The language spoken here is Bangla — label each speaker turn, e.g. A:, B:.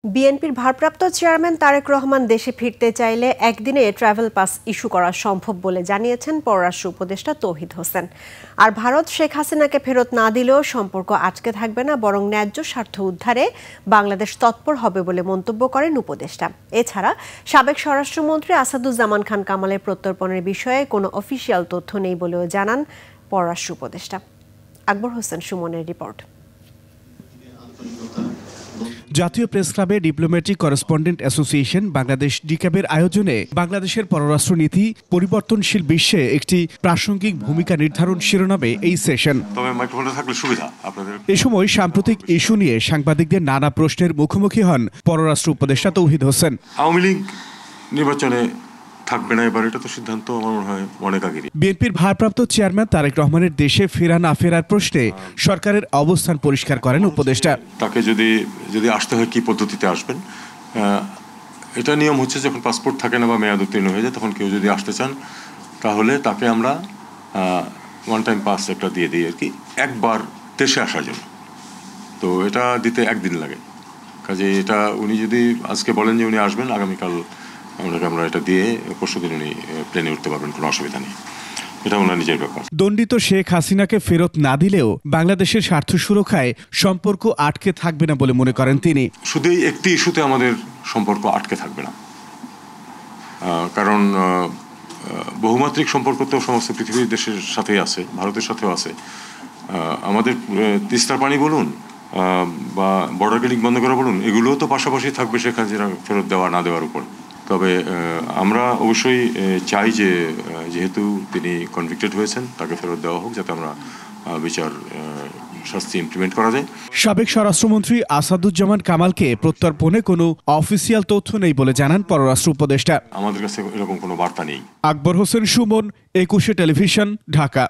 A: বিএনপির ভারপ্রাপ্ত চেয়ারম্যান তারেক রহমান দেশে ফিরতে চাইলে একদিনে ট্রাভেল পাস ইস্যু করা সম্ভব বলে জানিয়েছেন পররাষ্ট্র উপদেষ্টা তৌহিদ হোসেন। আর ভারত শেখ হাসিনাকে ফেরত না দিলেও সম্পর্ক আটকে থাকবে না, বরং ন্যায্য স্বার্থ উদ্ধারে বাংলাদেশ তৎপর হবে বলে মন্তব্য করেন উপদেষ্টা। এছাড়া সাবেক স্বরাষ্ট্রমন্ত্রী আসাদুজ্জামান খান কামালের প্রত্যর্পণের বিষয়ে কোনো অফিসিয়াল তথ্য নেই বলেও জানান পররাষ্ট্র উপদেষ্টা। আকবর হোসেন সুমনের রিপোর্ট।
B: জাতীয় প্রেস ক্লাবে ডিপ্লোম্যাটিক করেসপন্ডেন্ট অ্যাসোসিয়েশন বাংলাদেশ ডিক্যাবের আয়োজনে বাংলাদেশের পররাষ্ট্র নীতি পরিবর্তনশীল বিশ্বে একটি প্রাসঙ্গিক ভূমিকা নির্ধারণ শিরোনামে এই সেশন। এ সময় সাম্প্রতিক ইস্যু নিয়ে সাংবাদিকদের নানা প্রশ্নের মুখোমুখি হন পররাষ্ট্র উপদেষ্টা তৌহিদ হোসেন।
C: আওয়ামী লীগ নির্বাচনে থাকবে না, এবার এটা তো সিদ্ধান্ত আমার মনে হয় অনেক আগে।
B: বিএনপির ভারপ্রাপ্ত চেয়ারম্যান তারেক রহমানের দেশে ফেরা না ফেরার প্রশ্নে সরকারের অবস্থান পরিষ্কার করেন উপদেষ্টা।
C: তাকে যদি আসতে হয় কি পদ্ধতিতে আসবেন, এটা নিয়ম হচ্ছে যখন পাসপোর্ট থাকে না বা মেয়াদ উত্তীর্ণ হয়ে যায়, তখন কেউ যদি আসতে চান তাহলে তাকে আমরা ওয়ান টাইম পাস একটা দিয়ে দিই আর কি, একবার দেশে আসার জন্য। তো এটা দিতে একদিন লাগে, কাজে এটা উনি যদি আজকে বলেন যে উনি আসবেন, আগামীকাল আমরা এটা দিয়ে পরশুদিন উনি প্লেনে উঠতে পারবেন, কোনো অসুবিধা নেই। এটা ওনার নিজের ব্যাপার।
B: দণ্ডিত শেখ হাসিনাকে ফেরত না দিলেও বাংলাদেশের স্বার্থ সুরক্ষায় সম্পর্ক আটকে থাকবে না বলে মনে করেন তিনি।
C: শুধু একটি ইস্যুতে আমাদের সম্পর্ক আটকে থাকবে না, কারণ বহুমাত্রিক সম্পর্ক তো সমস্ত পৃথিবীর দেশের সাথেই আছে, ভারতের সাথেও আছে। আমাদের তিস্তার পানি বলুন বা বর্ডার গেলিং বন্ধ করা বলুন, এগুলোও তো পাশাপাশি থাকবে শেখ হাসিনা ফেরত দেওয়া না দেওয়ার উপর। তবে আমরা অবশ্যই চাই যে যেহেতু তিনি কনভিক্টেড হয়েছেন, তাকে ফেরত দেওয়া হোক, যাতে আমরা বিচার শাস্তি ইমপ্লিমেন্ট করা যায়।
B: সাবেক স্বরাষ্ট্রমন্ত্রী আসাদুজ্জামান কামালকে প্রত্যর্পণে কোনো অফিসিয়াল তথ্য নেই বলে জানান পররাষ্ট্র উপদেষ্টা।
C: আমাদের কাছে এরকম কোনো বার্তা নেই।
B: আকবর হোসেন সুমন, 21 টেলিভিশন, ঢাকা।